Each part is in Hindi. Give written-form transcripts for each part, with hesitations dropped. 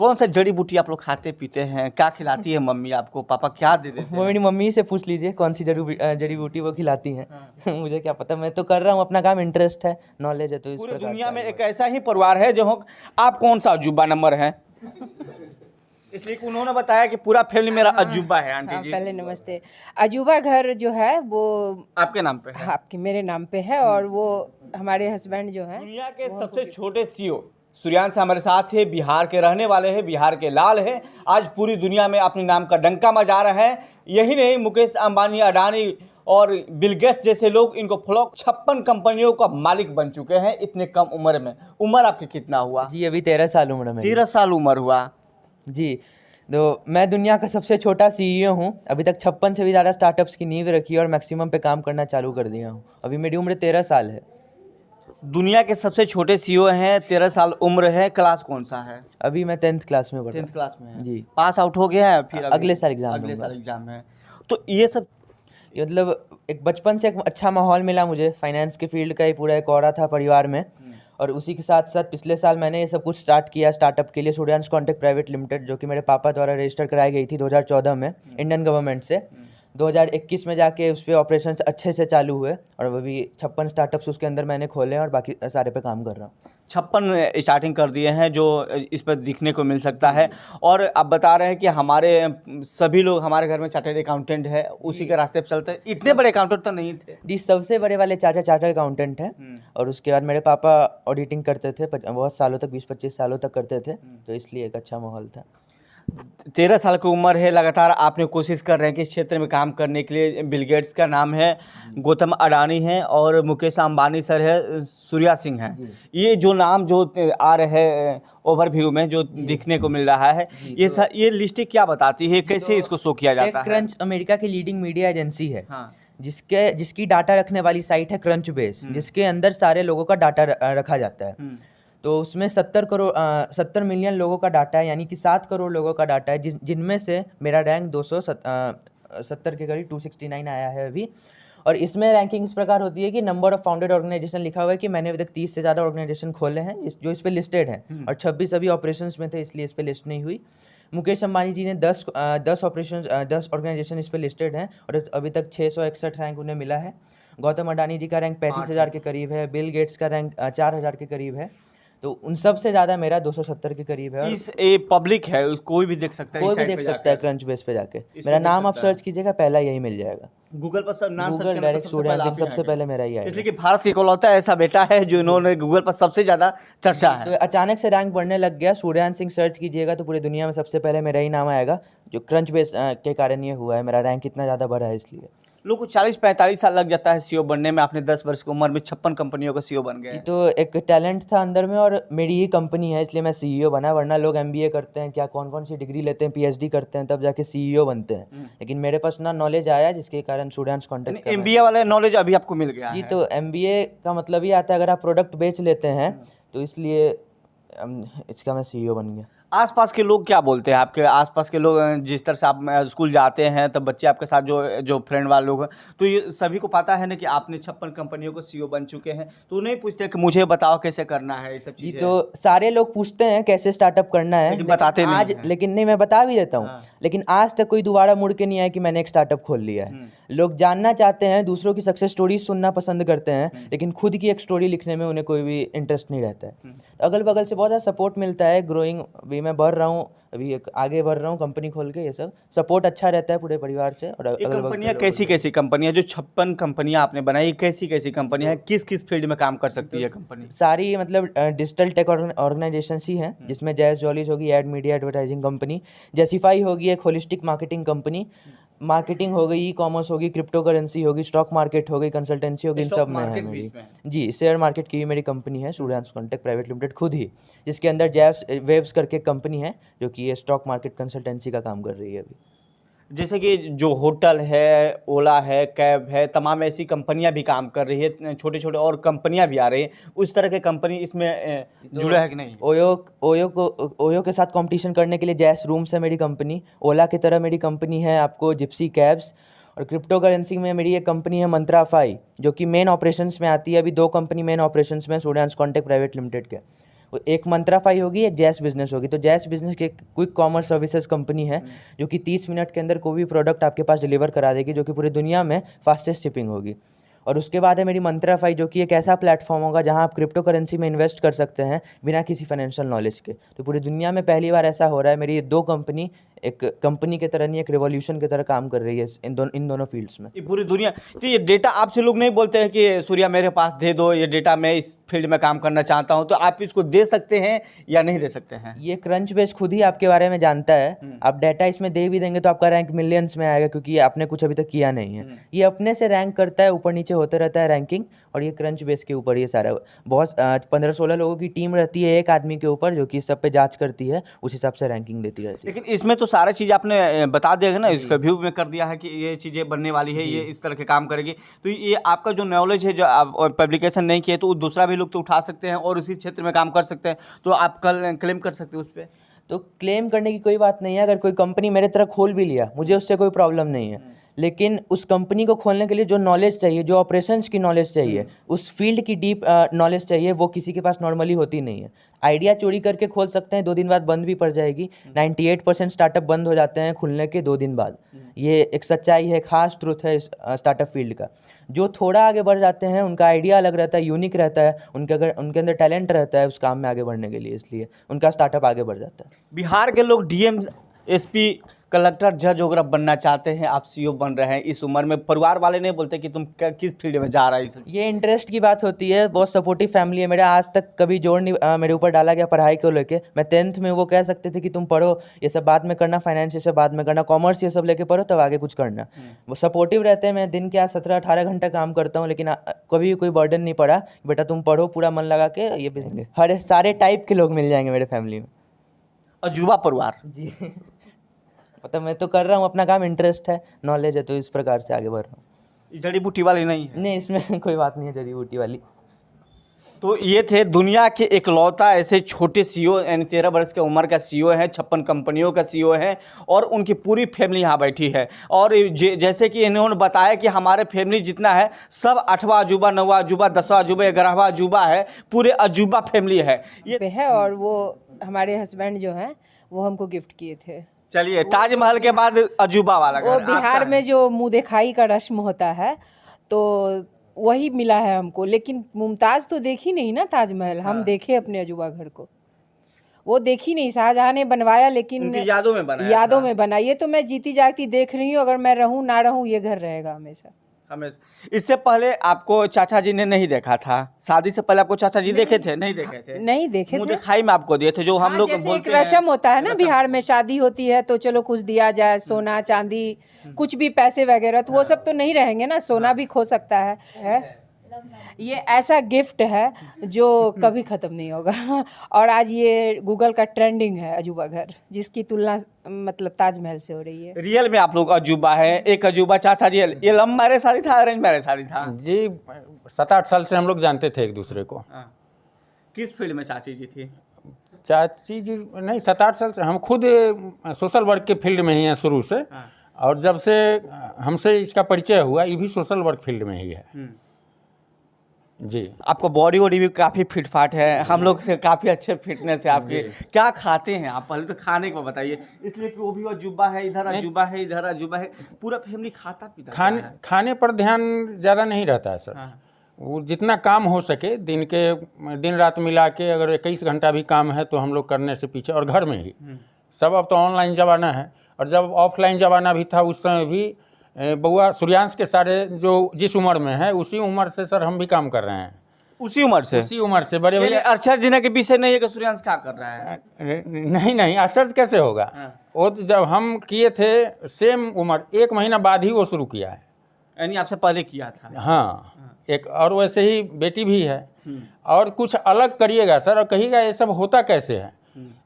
कौन सा जड़ी बूटी आप लोग खाते पीते हैं? क्या खिलाती है मम्मी आपको? पापा क्या दे देते वो हैं? मेरी मम्मी से पूछ लीजिए कौन सी जड़ी बूटी वो खिलाती हैं। हाँ। मुझे क्या पता, मैं तो कर रहा हूँ अपना काम, इंटरेस्ट है, नॉलेज है, तो इस पूरे प्रकार दुनिया में चालू एक है। ऐसा ही परिवार है जो आप कौन सा अजूबा नंबर है? इसलिए कि उन्होंने बताया कि पूरा फैमिली मेरा अजूबा है। आंटी हाँ, जी पहले नमस्ते। अजूबा घर जो है वो आपके नाम पे है। आपके मेरे नाम पे है, और वो हमारे हस्बैंड जो है दुनिया के सबसे छोटे सीईओ सूर्यांश हमारे साथ है, बिहार के रहने वाले हैं, बिहार के लाल हैं। आज पूरी दुनिया में अपने नाम का डंका बजा रहे हैं। यही नहीं, मुकेश अंबानी, अडानी और बिल गेट्स जैसे लोग इनको फॉलो 56 कंपनियों का मालिक बन चुके हैं इतने कम उम्र में। उम्र आपकी कितना हुआ? जी अभी 13 साल उम्र है मेरी। 13 साल उम्र हुआ। जी, तो मैं दुनिया का सबसे छोटा सीईओ हूँ। अभी तक 56 से भी ज़्यादा स्टार्टअप्स की नींव रखी है और मैक्सिमम पे काम करना चालू कर दिया हूँ। अभी मेरी उम्र 13 साल है। दुनिया के सबसे छोटे सीईओ हैं, 13 साल उम्र है। क्लास कौन सा है? अभी मैं 10th क्लास में पढ़ रहा 10th क्लास में है। जी। पास आउट हो गया है फिर? अगले साल एग्जाम अगले दूंगा। साल एग्जाम है। तो ये सब ये मतलब एक बचपन से एक अच्छा माहौल मिला मुझे। फाइनेंस के फील्ड का ही पूरा एक ऑरा था परिवार में, और उसी के साथ साथ पिछले साल मैंने ये सब कुछ स्टार्ट किया स्टार्टअप के लिए, सूर्यांश कॉन्टेक्ट प्राइवेट लिमिटेड, जो कि मेरे पापा द्वारा रजिस्टर कराई गई थी 2014 में इंडियन गवर्नमेंट से। 2021 में जाके उस पर ऑपरेशन अच्छे से चालू हुए, और अभी 56 स्टार्टअप्स उसके अंदर मैंने खोले हैं और बाकी सारे पे काम कर रहा हूँ। 56 स्टार्टिंग कर दिए हैं जो इस पर दिखने को मिल सकता है। और आप बता रहे हैं कि हमारे सभी लोग, हमारे घर में चार्टर्ड अकाउंटेंट है, उसी के रास्ते पर चलते हैं। इतने बड़े अकाउंटेंट तो नहीं थे जी, सबसे बड़े वाले चाचा चार्टर्ड अकाउंटेंट हैं, और उसके बाद मेरे पापा ऑडिटिंग करते थे बहुत सालों तक, 20-25 सालों तक करते थे, तो इसलिए एक अच्छा माहौल था। 13 साल की उम्र है, लगातार आपने कोशिश कर रहे हैं कि इस क्षेत्र में काम करने के लिए। बिल गेट्स का नाम है, गौतम अडानी हैं, और मुकेश अंबानी सर है, सूर्या सिंह हैं। ये जो नाम जो आ रहे हैं ओवरव्यू में जो दिखने को मिल रहा है, ये लिस्ट क्या बताती है, कैसे इसको शो किया जाता है? क्रंच अमेरिका की लीडिंग मीडिया एजेंसी है। हाँ। जिसकी डाटा रखने वाली साइट है क्रंच बेस, जिसके अंदर सारे लोगों का डाटा रखा जाता है। तो उसमें 70 मिलियन लोगों का डाटा है, यानी कि 7 करोड़ लोगों का डाटा है, जिनमें से मेरा रैंक 270 के करीब 269 आया है अभी। और इसमें रैंकिंग इस प्रकार होती है कि नंबर ऑफ फाउंडेड ऑर्गेनाइजेशन लिखा हुआ है कि मैंने अभी तक 30 से ज़्यादा ऑर्गेनाइजेशन खोले हैं जो इस पे लिस्टेड हैं, और 26 अभी ऑपरेशंस में थे, इसलिए इस पे लिस्ट नहीं हुई। मुकेश अंबानी जी ने 10 ऑर्गेनाइजेशन इस पे लिस्टेड हैं, और अभी तक 661 रैंक उन्हें मिला है। गौतम अडानी जी का रैंक 35,000 के करीब है। बिल गेट्स का रैंक 4,000 के करीब है। तो उन सब से ज़्यादा मेरा 270 के करीब है। ये पब्लिक है, कोई भी देख सकता है, कोई भी देख सकता है क्रंच बेस पे जाके। मेरा नाम आप सर्च कीजिएगा, पहला यही मिल जाएगा गूगल पर। सब नाम गूगल डायरेक्ट सूर्यांश सिंह सबसे पहले मेरा ही आएगा। इसलिए कि भारत के इकलौता ऐसा बेटा है जो इन्होंने गूगल पर सबसे ज़्यादा चर्चा है। तो अचानक से रैंक बढ़ने लग गया। सूर्यांश सिंह सर्च कीजिएगा तो पूरी दुनिया में सबसे पहले मेरा ही नाम आएगा, जो क्रंच बेस के कारण ये हुआ है। मेरा रैंक इतना ज़्यादा बढ़ा है इसलिए। लोग को 40-45 साल लग जाता है सीईओ बनने में। आपने 10 वर्ष की उम्र में 56 कंपनियों का सीईओ बन गए। तो एक टैलेंट था अंदर में, और मेरी ही कंपनी है इसलिए मैं सीईओ बना। वरना लोग एमबीए करते हैं, क्या कौन कौन सी डिग्री लेते हैं, पीएचडी करते हैं, तब जाके सीईओ बनते हैं। लेकिन मेरे पास ना नॉलेज आया, जिसके कारण सूर्यांश कॉन्टेक्ट। एमबीए वाला नॉलेज अभी आपको मिल गया जी, है? तो एमबीए का मतलब ये आता है अगर आप प्रोडक्ट बेच लेते हैं, तो इसलिए इसका मैं सीईओ बन गया। आसपास के लोग क्या बोलते हैं? आपके आसपास के लोग, जिस तरह से आप स्कूल जाते हैं तब बच्चे आपके साथ जो फ्रेंड वाले लोग हैं, तो ये सभी को पता है ना कि आपने 56 कंपनियों को सीईओ बन चुके हैं, तो नहीं पूछते कि मुझे बताओ कैसे करना है ये सब जी, चीज़ें? तो सारे लोग पूछते हैं कैसे स्टार्टअप करना है, लेकिन बताते नहीं हैं। लेकिन नहीं, मैं बता भी देता हूँ। लेकिन आज तक कोई दोबारा मुड़ के नहीं आया कि मैंने एक स्टार्टअप खोल लिया है। लोग जानना चाहते हैं, दूसरों की सक्सेस स्टोरी सुनना पसंद करते हैं, लेकिन खुद की एक स्टोरी लिखने में उन्हें कोई भी इंटरेस्ट नहीं रहता है। तो अगल बगल से बहुत ज़्यादा सपोर्ट मिलता है। ग्रोइंग भी मैं बढ़ रहा हूँ, अभी एक आगे बढ़ रहा हूँ कंपनी खोल के। ये सब सपोर्ट अच्छा रहता है पूरे परिवार से। और ये कंपनियां कैसी कंपनियां, जो 56 कंपनियां आपने बनाई, कैसी कंपनियां हैं, किस किस फील्ड में काम कर सकती है कंपनी? सारी मतलब डिजिटल टेक ऑर्गेनाइजेशन ही हैं, जिसमें जैस जॉलीज होगी, एड मीडिया एडवर्टाइजिंग कंपनी, जैसीफाई होगी एक होलिस्टिक मार्केटिंग कंपनी, मार्केटिंग हो गई, ई कॉमर्स होगी, क्रिप्टो करेंसी होगी, स्टॉक मार्केट हो गई, कंसल्टेंसी होगी, इन सब में है मेरी। जी, शेयर मार्केट की भी मेरी कंपनी है, सूर्यांश कॉन्टेक्ट प्राइवेट लिमिटेड खुद ही, जिसके अंदर जैस वेव्स करके कंपनी है, जो कि ये स्टॉक मार्केट कंसल्टेंसी का काम कर रही है अभी। जैसे कि जो होटल है, ओला है, कैब है, तमाम ऐसी कंपनियां भी काम कर रही है, छोटे छोटे और कंपनियां भी आ रही हैं। उस तरह के कंपनी इसमें जुड़े है कि नहीं? ओयो के साथ कंपटीशन करने के लिए जैस रूम्स है मेरी कंपनी। ओला की तरह मेरी कंपनी है आपको जिप्सी कैब्स। और क्रिप्टो करेंसी में मेरी एक कंपनी है मंत्राफाई, जो कि मेन ऑपरेशंस में आती है। अभी 2 कंपनी मेन ऑपरेशंस में सूर्यांश कॉन्टेक्ट प्राइवेट लिमिटेड के। एक मंत्राफाई होगी, एक जैस बिजनेस होगी। तो जैस बिजनेस की क्विक कॉमर्स सर्विसेज कंपनी है जो कि 30 मिनट के अंदर कोई भी प्रोडक्ट आपके पास डिलीवर करा देगी, जो कि पूरी दुनिया में फास्टेस्ट शिपिंग होगी। और उसके बाद है मेरी मंत्राफाई, जो कि एक ऐसा प्लेटफॉर्म होगा जहां आप क्रिप्टो करेंसी में इन्वेस्ट कर सकते हैं बिना किसी फाइनेंशियल नॉलेज के। तो पूरी दुनिया में पहली बार ऐसा हो रहा है। मेरी ये 2 कंपनी एक कंपनी की तरह नहीं, एक रिवॉल्यूशन की तरह काम कर रही है इन दोनों फील्ड्स में। ये पूरी दुनिया, तो ये डेटा आपसे लोग नहीं बोलते हैं कि सूर्या मेरे पास दे दो ये डेटा, मैं इस फील्ड में काम करना चाहता हूँ, तो आप इसको दे सकते हैं या नहीं दे सकते हैं? ये क्रंच बेस खुद ही आपके बारे में जानता है। आप डाटा इसमें दे भी देंगे तो आपका रैंक मिलियंस में आएगा, क्योंकि आपने कुछ अभी तक किया नहीं है। ये अपने से रैंक करता है, ऊपर नीचे होते रहता है रैंकिंग, और ये क्रंच बेस के ऊपर ये सारा बहुत 15-16 लोगों की टीम रहती है एक आदमी के ऊपर, जो कि इस सब पे जांच करती है, उस हिसाब से रैंकिंग देती रहती है। लेकिन इसमें तो सारा चीज़ आपने बता दिया ना, इसका व्यू में कर दिया है कि ये चीज़ें बनने वाली है, ये इस तरह के काम करेगी। तो ये आपका जो नॉलेज है, जो आप पब्लिकेशन नहीं किए, तो दूसरा भी लोग तो उठा सकते हैं और उसी क्षेत्र में काम कर सकते हैं, तो आप कल क्लेम कर सकते हैं उस पर? तो क्लेम करने की कोई बात नहीं है। अगर कोई कंपनी मेरे तरह खोल भी लिया, मुझे उससे कोई प्रॉब्लम नहीं है, लेकिन उस कंपनी को खोलने के लिए जो नॉलेज चाहिए, जो ऑपरेशंस की नॉलेज चाहिए, उस फील्ड की डीप नॉलेज चाहिए, वो किसी के पास नॉर्मली होती नहीं है। आइडिया चोरी करके खोल सकते हैं, 2 दिन बाद बंद भी पड़ जाएगी। 98% स्टार्टअप बंद हो जाते हैं खुलने के 2 दिन बाद। ये एक सच्चाई है, खास ट्रुथ है इस स्टार्टअप फील्ड का। जो थोड़ा आगे बढ़ जाते हैं, उनका आइडिया अलग रहता है, यूनिक रहता है, उनके अंदर टैलेंट रहता है उस काम में आगे बढ़ने के लिए, इसलिए उनका स्टार्टअप आगे बढ़ जाता है। बिहार के लोग डीएम, एसपी, कलेक्टर, जज वगैरह बनना चाहते हैं, आप सीईओ बन रहे हैं इस उम्र में, परिवार वाले नहीं बोलते कि तुम किस फील्ड में जा रहा है? ये इंटरेस्ट की बात होती है। बहुत सपोर्टिव फैमिली है मेरा, आज तक कभी जोर नहीं मेरे ऊपर डाला गया पढ़ाई को लेके। मैं 10th में, वो कह सकते थे कि तुम पढ़ो, ये सब बाद में करना, फाइनेंस ये सब बाद में करना, कॉमर्स ये सब लेके पढ़ो, तब आगे कुछ करना। वो सपोर्टिव रहते हैं। मैं दिन के आज 17-18 घंटा काम करता हूँ, लेकिन कभी कोई बर्डन नहीं पड़ा, बेटा तुम पढ़ो, पूरा मन लगा के, ये भी देंगे। हर सारे टाइप के लोग मिल जाएंगे मेरे फैमिली में। अजूबा परिवार जी मतलब मैं तो कर रहा हूँ अपना काम, इंटरेस्ट है, नॉलेज है, तो इस प्रकार से आगे बढ़ रहा हूँ। जड़ी बूटी वाली नहीं है? नहीं, इसमें कोई बात नहीं है जड़ी बूटी वाली। तो ये थे दुनिया के इकलौता ऐसे छोटे सीईओ, यानी 13 वर्ष की उम्र का सीईओ है, 56 कंपनियों का सीईओ है, और उनकी पूरी फैमिली यहाँ बैठी है। और जैसे कि इन्होंने बताया कि हमारे फैमिली जितना है सब 8वां अजूबा, 9वां अजूबा, 10वां अजूबा, 11वां अजूबा है, पूरे अजूबा फैमिली है ये पे है। और वो हमारे हस्बैंड जो हैं वो हमको गिफ्ट किए थे। चलिए, ताजमहल के बाद अजूबा वाला वो घर बिहार में जो मुँह दिखाई का रस्म होता है, तो वही मिला है हमको। लेकिन मुमताज़ तो देखी नहीं ना ताजमहल, हम देखे अपने अजूबा घर को, वो देखी नहीं। शाहजहां ने बनवाया, लेकिन उनकी यादों में बनाया, यादों में बना। ये तो मैं जीती जागती देख रही हूँ, अगर मैं रहूँ ना रहूँ, ये घर रहेगा हमेशा। हमेशा। इससे पहले आपको चाचा जी ने नहीं देखा था? शादी से पहले आपको चाचा जी देखे थे? नहीं देखे थे? नहीं देखे मुँह थे। दिखाई में आपको दिए थे, जो हम लोग जैसे एक बोलते हैं रस्म होता है ना, बिहार में शादी होती है तो चलो कुछ दिया जाए, सोना चांदी, कुछ भी पैसे वगैरह, तो वो सब तो नहीं रहेंगे ना, सोना भी खो सकता है। ये ऐसा गिफ्ट है जो कभी ख़त्म नहीं होगा। और आज ये गूगल का ट्रेंडिंग है अजूबा घर, जिसकी तुलना मतलब ताजमहल से हो रही है। रियल में आप लोग अजूबा है। एक अजूबा चाचा जी, ये लव मैरिज शादी था, अरेंज मैरिज शादी था? जी 7-8 साल से हम लोग जानते थे एक दूसरे को। हाँ। किस फील्ड में चाची जी थी? चाची जी नहीं, 7-8 साल से हम खुद सोशल वर्क के फील्ड में ही हैं शुरू से। हाँ। और जब से हमसे इसका परिचय हुआ, ये भी सोशल वर्क फील्ड में ही है जी। आपको बॉडी वॉडी भी काफ़ी फिट फाट है, हम लोग से काफ़ी अच्छे फिटनेस है आपके। क्या खाते हैं आप? पहले तो खाने को बताइए, इसलिए कि वो भी अजूबा है, इधर अजूबा है, इधर अजूबा है, पूरा फैमिली खाता पीता खाने पर ध्यान ज़्यादा नहीं रहता है सर। हाँ। वो जितना काम हो सके दिन रात मिला के, अगर 21 घंटा भी काम है तो हम लोग करने से पीछे, और घर में ही सब। अब तो ऑनलाइन ज़माना है, और जब ऑफलाइन ज़माना भी था उस समय भी बउआ सूर्यांश के सारे जो जिस उम्र में है, उसी उम्र से सर हम भी काम कर रहे हैं। उसी उम्र से? उसी उम्र से बड़े भैया। आश्चर्य के विषय नहीं है कि सूर्यांश क्या कर रहा है? नहीं, आश्चर्य कैसे होगा? वो तो जब हम किए थे सेम उम्र, 1 महीना बाद ही वो शुरू किया है। यानी आपसे पहले किया था? हाँ, एक और वैसे ही बेटी भी है। और कुछ अलग करिएगा सर और कहिएगा ये सब होता कैसे है,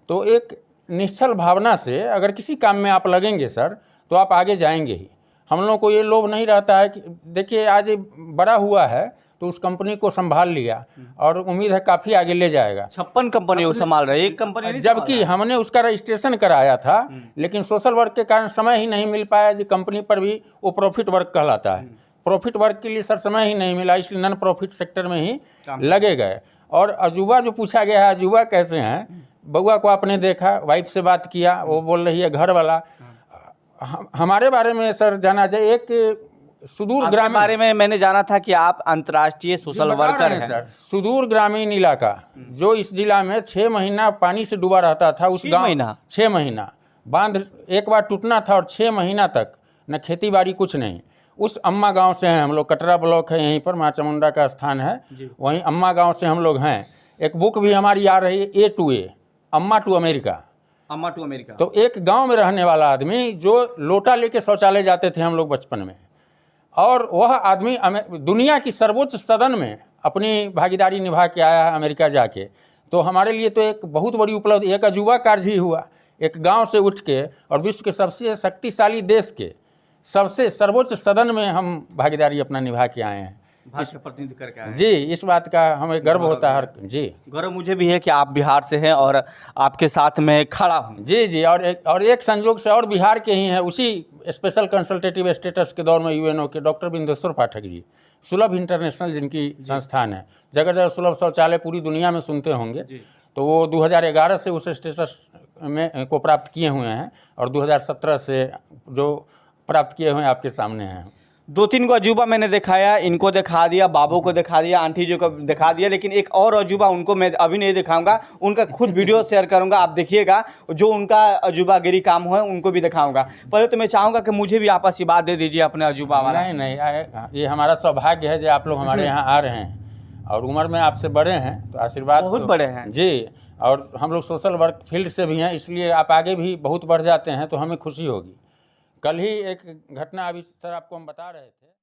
तो एक निश्चल भावना से अगर किसी काम में आप लगेंगे सर, तो आप आगे जाएंगे ही। हम लोगों को ये लोभ नहीं रहता है कि देखिए आज बड़ा हुआ है तो उस कंपनी को संभाल लिया, और उम्मीद है काफ़ी आगे ले जाएगा। 56 कंपनी संभाल रहे, एक कंपनी नहीं जबकि हमने उसका रजिस्ट्रेशन कराया था, लेकिन सोशल वर्क के कारण समय ही नहीं मिल पाया जी। कंपनी पर भी वो प्रॉफिट वर्क कहलाता है, प्रॉफिट वर्क के लिए सर समय ही नहीं मिला, इसलिए नॉन प्रॉफिट सेक्टर में ही लगे गए। और अजूबा जो पूछा गया है, अजूबा कैसे हैं, बउआ को आपने देखा, वाइफ से बात किया, वो बोल रही है घर वाला। हमारे बारे में सर जाना जाए, एक सुदूर आपके ग्रामीण बारे में मैंने जाना था कि आप अंतर्राष्ट्रीय सोशल बता वर्कर रहे हैं सर, सुदूर ग्रामीण इलाका जो इस जिला में 6 महीना पानी से डूबा रहता था, उस 6 गांव महीना? 6 महीना बांध एक बार टूटना था और 6 महीना तक न खेती बाड़ी कुछ नहीं। उस अम्मा गांव से हैं हम लोग, कटरा ब्लॉक है यहीं पर, माँ चामुंडा का स्थान है, वहीं अम्मा गांव से हम लोग हैं। एक बुक भी हमारी आ रही है, A to A, अम्मा टू अमेरिका। अम्मा टू अमेरिका। तो एक गांव में रहने वाला आदमी जो लोटा लेके शौचालय जाते थे हम लोग बचपन में, और वह आदमी दुनिया की सर्वोच्च सदन में अपनी भागीदारी निभा के आया है अमेरिका जाके। तो हमारे लिए तो एक बहुत बड़ी उपलब्धि, एक अजूबा कार्य ही हुआ। एक गांव से उठ के और विश्व के सबसे शक्तिशाली देश के सबसे सर्वोच्च सदन में हम भागीदारी अपना निभा के आए हैं। भारत का प्रतिनिधि करके आए हैं। जी, इस बात का हमें गर्व होता है। जी गौरव मुझे भी है कि आप बिहार से हैं और आपके साथ मैं खड़ा हूँ। जी जी, और एक संयोग से और बिहार के ही हैं, उसी स्पेशल कंसल्टेटिव स्टेटस के दौर में यूएनओ के डॉक्टर बिंदेश्वर पाठक जी, सुलभ इंटरनेशनल जिनकी संस्थान है, जगह जगह सुलभ शौचालय पूरी दुनिया में सुनते होंगे। तो वो 2011 से उस स्टेटस में को प्राप्त किए हुए हैं और 2017 से जो प्राप्त किए हुए हैं आपके सामने हैं। 2-3 को अजूबा मैंने दिखाया, इनको दिखा दिया, बाबू को दिखा दिया, आंटी जी को दिखा दिया, लेकिन एक और अजूबा उनको मैं अभी नहीं दिखाऊंगा, उनका खुद वीडियो शेयर करूंगा, आप देखिएगा, जो उनका अजूबागिरी काम है उनको भी दिखाऊंगा। पहले तो मैं चाहूँगा कि मुझे भी आप आशीर्वाद दे दीजिए अपने अजूबा वाला। नहीं नहीं, ये हमारा सौभाग्य है जो आप लोग हमारे यहाँ आ रहे हैं, और उम्र में आपसे बड़े हैं तो आशीर्वाद बहुत बड़े हैं जी। और हम लोग सोशल वर्क फील्ड से भी हैं, इसलिए आप आगे भी बहुत बढ़ जाते हैं तो हमें खुशी होगी। कल ही एक घटना अभी सर आपको हम बता रहे थे।